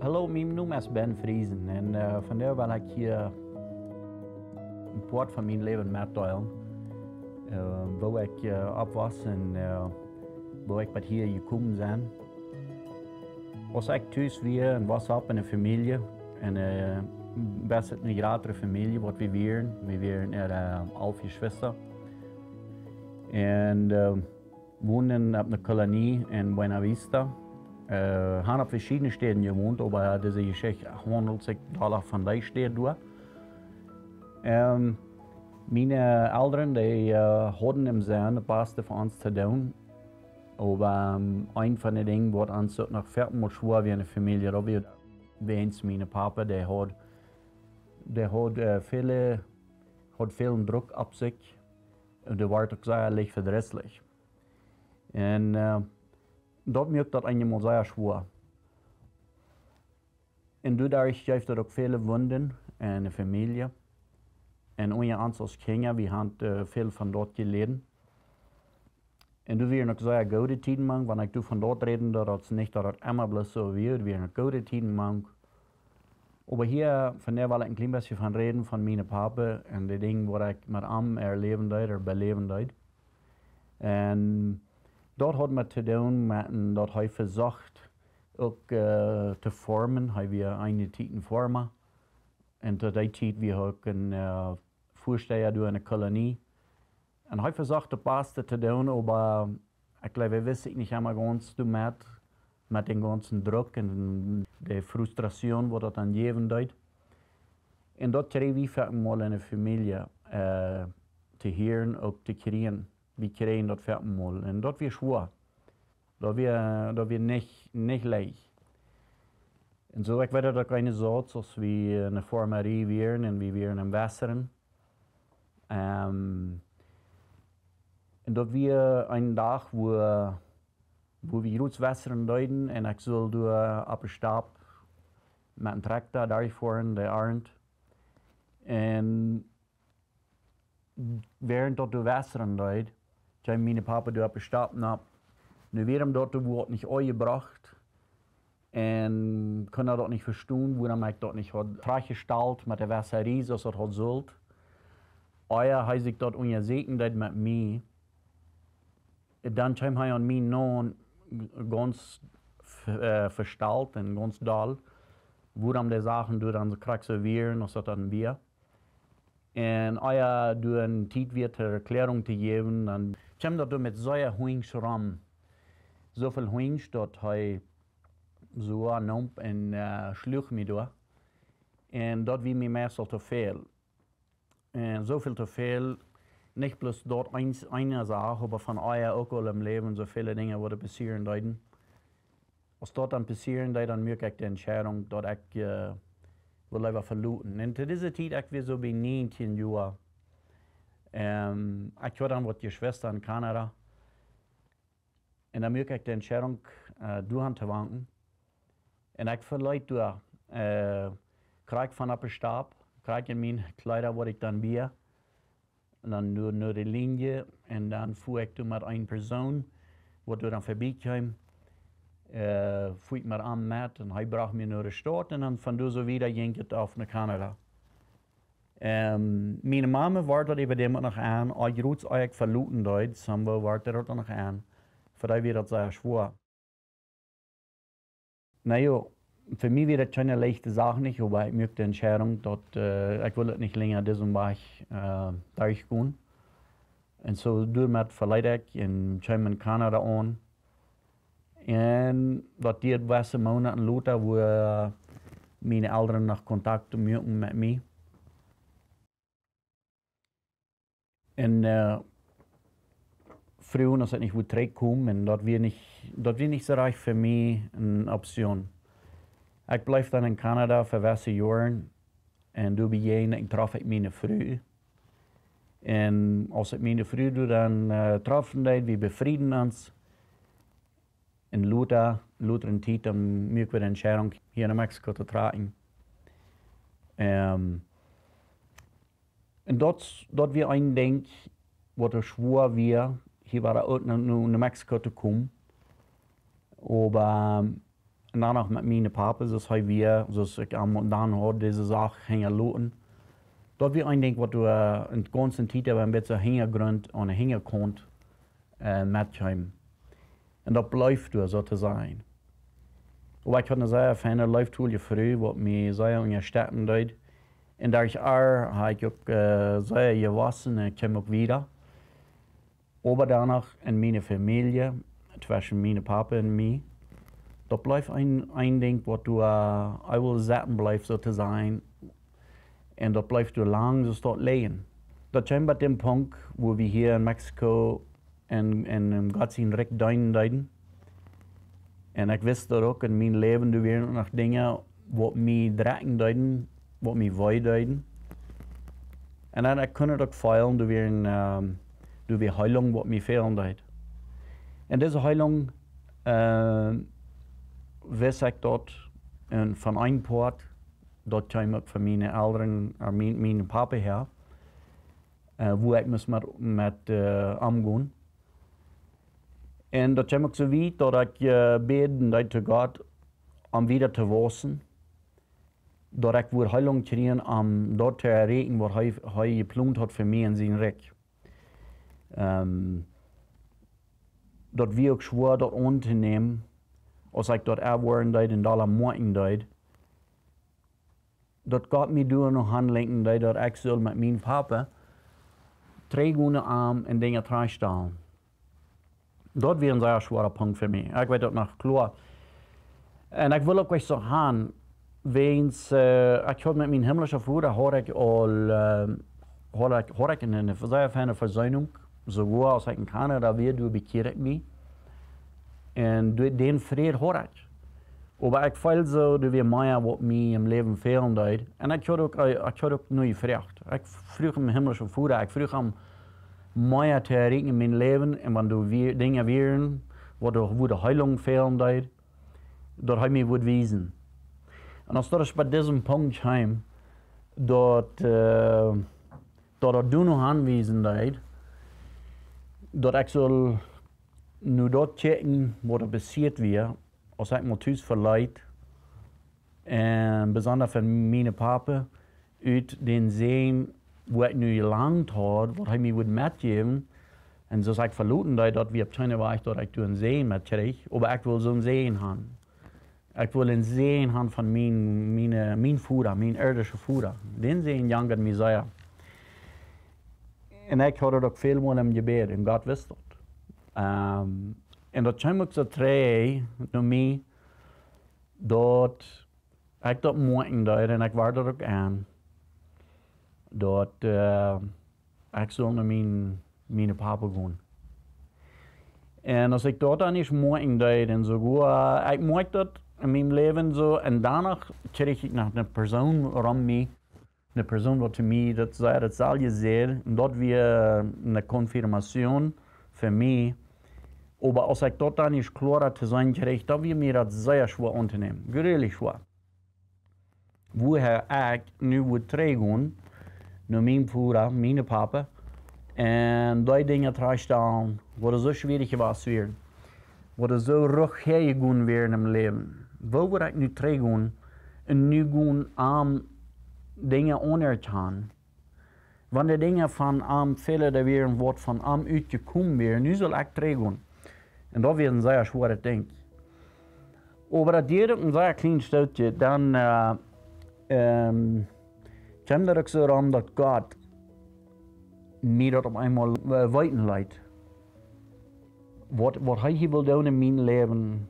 Hallo, mijn naam is Ben Friesen en vandaar wil ik hier een part van mijn leven middelen. Waar ik opwas en waar ik met hier gekomen ben. Als ik thuis weer en was op in een familie, en best een grotere familie wat we waren. We waren er 11 Geschwister. En woonden op een kolonie in Buena Vista. Haben op verschiedene steden gewohnt, aber diese Geschichte handelt sich von der Stadt durch. Meine Eltern die, hadden im Sinn, das Beste für uns zu tun. Aber ein von den Dingen, was uns noch viermal schwer wie eine Familie, da wird wenigstens mein Papa, der hat viel Druck auf sich und der war auch sehr leicht verdrießlich. Und dat maakt dat einmal sehr schwer. Und dadurch geeft dat ook viele Wunden in de Familie. En onze als Kinder, we hebben veel van dat geleden. En du weer nog sehr gute Tiden mang, wanneer ik van dat reden, dat het niet dat het immer bloß so wird, weer nog gute Tiden mang. Aber hier, von der will ich ein klein bisschen von reden, von meinem Papa und die Dinge, die ich mit ihm erleben deed, oder beleven deed. Und dat had met te doen met dat hij verzocht ook te vormen. Hij weer een tijd vormen. En tot die tijd weer ook een voorsteller door een kolonie. En hij verzocht het beste te doen, maar ik geloof, we wisten niet helemaal ganz met den ganzen Druck en de frustratie wat dat dan geven deed. En dat kregen we vaak mal in de familie te horen, ook te krijgen. We kregen dat viermal en dat weer schwer. Dat weer niet leicht. En zo, ik weet dat keine Satz, als we in de formerie waren en we waren in Wasseren. En dat weer een dag, wo we roets Wasseren duiden en ik zal door op een stap met een tractor daarvoor, de Arend. En während dat door Wasseren duid, kwam mijn papa door op een stap na. Nu weer hem dat wordt niet uitgebracht. En kon dat niet verstaan, waarom ik dat niet had teruggesteld met de wasserie zoals dat had zult. Eier hij zich dat ongezeten deed met mij. Dan kwam hij aan mij nou ganz versteld en ganz dal. Waarom de zaken door dan krijg ze weer, als dat dan weer. En eier door een tijd weer ter erklärung te geven, dan kwam dat met zo'n hoings ram. Zoveel hoings dat hij zo nam en sloeg me door. En dat wie me meestal te veel. En zoveel te veel, niet plus dat eine Sache, maar van eier ook al im Leben zoveel dingen worden passeren deiden. Als dat dan passeren deed, dan merk ik de entscheidung dat ik wil liever verloten. En te deze tijd, ik weer zo bij 19 jaar. Ik had dan wat Geschwister in Kanada. En dan merk ik de entscheidung door te wanken. En ik verleid door. Krijg van op een stap, krijg in mijn kleider wat ik dan bier. En dan door naar de linie. En dan voer ik door met een persoon, wat door dan voorbij kwam. Voer ik me aan met en hij bracht me naar de stad. En dan van daar zo weer ging het af naar Canada. Mijn mama wartet even dem nog aan. Als je roots eigenlijk verloten deed, samen wartet er nog aan. Voor die weer dat zeer schwer. Nou, für mich wird das keine leichte Sache nicht, aber ich möchte die Entscheidung, dass ich will nicht länger diesen Weg durchgehen. Und so durch mit verleidet ich in Kanada an. Und das geht was Monate later, wo meine Eltern noch Kontakt möchten mit mir. Und früher, als ich nicht wo zurückkomme, und das wird nicht so recht für mich eine Option. Ich bleef dan in Canada voor wesse jaren en doe ik traf ik mijn vrouw. En als ik mijn vrouw doe, dan troffen we befrieden ons. En later een tijd, dan maken we de entscheidung hier naar Mexico te trekken. En dat weer een ding, wat er schwer weer, hier war ook naar Mexico te komen. Aber En dan nog met mijn papa, zoals hij weer, zoals ik dan had, deze zaak gingen lopen. Dat weer een ding wat we in de ganze tijd hebben een beetje hintergrond en hinterkant met hem. En dat blijft weer zo te zijn. Maar ik had een zeer fijne leeftool früh, wat mij zeer in je steden deed. En daar heb ik ook zeer gewassen en ik kom ook weer. Aber danach in mijn familie, tussen mijn papa en mij, dat blijft een ding wat ik wil zetten blijft zo te zijn. En dat blijft zo lang zo liggen. Dat komt bij dem punt waar we hier in Mexico en Gott zijn recht duinen. En ik wist dat ook in mijn leven er weer nog dingen wat mij drekken duiden, wat mij wij duiden. En dan ik kon het ook feilen door weer heilung wat mij fehlen duid. En deze heilung wist ik dat van een poort, dat kwam ook van mijn ouderen, mijn papa her, hoe ik moest met omgaan. En dat kwam ook zo weit dat ik beden deed te God om weer te wassen. Dat ik weer heilung kreeg om dat te erreiken wat hij gepland had voor mij in zijn rijk. Dat we ook schwer dat aan te nemen, als ik dat erwaren deed en dat am morgen deed. Dat God mij door nog handelen deed dat ik zal met mijn papa 3 goede arm en dingen terugstellen. Dat was een zeer schwere punt voor mij. Ik weet dat nog klar. En ik wil ook eens zo gaan, weens ik had met mijn himmlische vader had ik een zeer fijne verzuining. Sogar als ik in Canada weer doe, bekeer ik me. En den vrede had ik. Maar ik voel zo dat weer meer wat mij im leven fehlen deed. En ik had ook nu gevraagd. Ik vroeg mijn himmlische vader, ik vroeg hem meer te herinneren in mijn leven. En wanneer dingen weer, waar de heilung fehlen deed, dat hij mij wordt wijzen. En als dat is bij deze punt kwam, dat doen nog aanwijzen deed, dat ik zal nu dat checken wat er passiert weer, als ik me thuis verleid. En bijzonder van mijn papa, uit den zin waar ik nu gelangt had, wat hij mij wil metgeven. En zoals ik verloten deed, dat we op het was dat ik toen een zee met kreeg, maar ik wil zo'n zee hebben. Ik wil een zee hebben van mijn vader, mijn irdische vader. Den zee jankert mij zeer. En ik had het ook veel meer in gebed en God wist dat. En dat kwam ook zo terug naar mij, dat ik dat morgen deed en ik waar dat ook aan. Dat ik zal naar mijn papa gaan. En als ik dat dan eens morgen deed en zo, ik maak dat in mijn leven zo. En daarna kreeg ik nog een persoon rond mij. Een persoon wat te mij dat zei, dat zal je zien. En dat weer een confirmatie voor mij. Maar als ik dat dan eens klaar te zijn kreeg, dat weer mir dat zeer schwer aan te nemen. Redelijk schwer. Woher ik nu moet teruggaan naar mijn vader, mijn papa. En die dingen terugstellen, wat zo schwierig was weer. Wat zo ruggegaan weer in mijn leven. Waar word ik nu teruggaan en nu gaan aan dingen ondergaan. Wanneer dingen van vele er weer een woord van uitgekomen weer, nu zal ik teruggaan. En dat was een zeer zware ding. Maar dat deed ook een zeer klein stukje. Dan kwam er ook zo aan dat God mij dat op eenmaal weten leidt. Wat hij wil doen in mijn leven,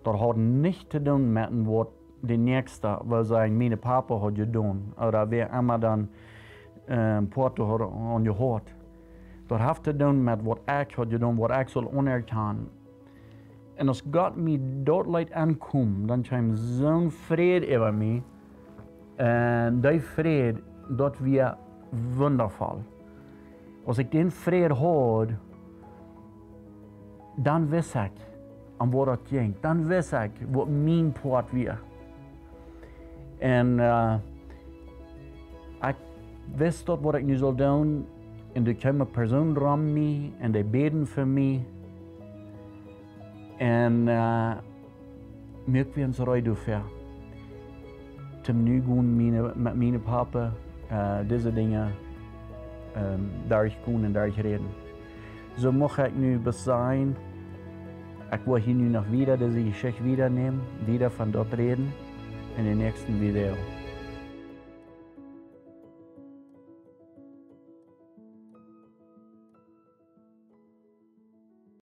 dat had niets te doen met wat de nächste, wat zijn mijn papa had gedaan. Of wie immer dan Porto had aangehoord. Dat heeft te doen met wat ik had gedaan, wat ik zal ondergaan. En als God mij dat leidt aankomt, dan komt zo'n vrede over mij. En die vrede, dat weer wondervol. Als ik den vrede had, dan wist ik aan wat het ging. Dan wist ik wat mijn poort weer. En ik wist dat wat ik nu zal doen. En er kwam een persoon rond mij en die beden voor mij. En mögen wir uns dafür. Zum Nügen, mit meinem Papa, diese Dinge, da ich gehen und da ich reden. So mache ich nu bis sein, ich will hier nu noch wieder diese Geschichte wieder nehmen, wieder von dort reden, in dem nächsten Video.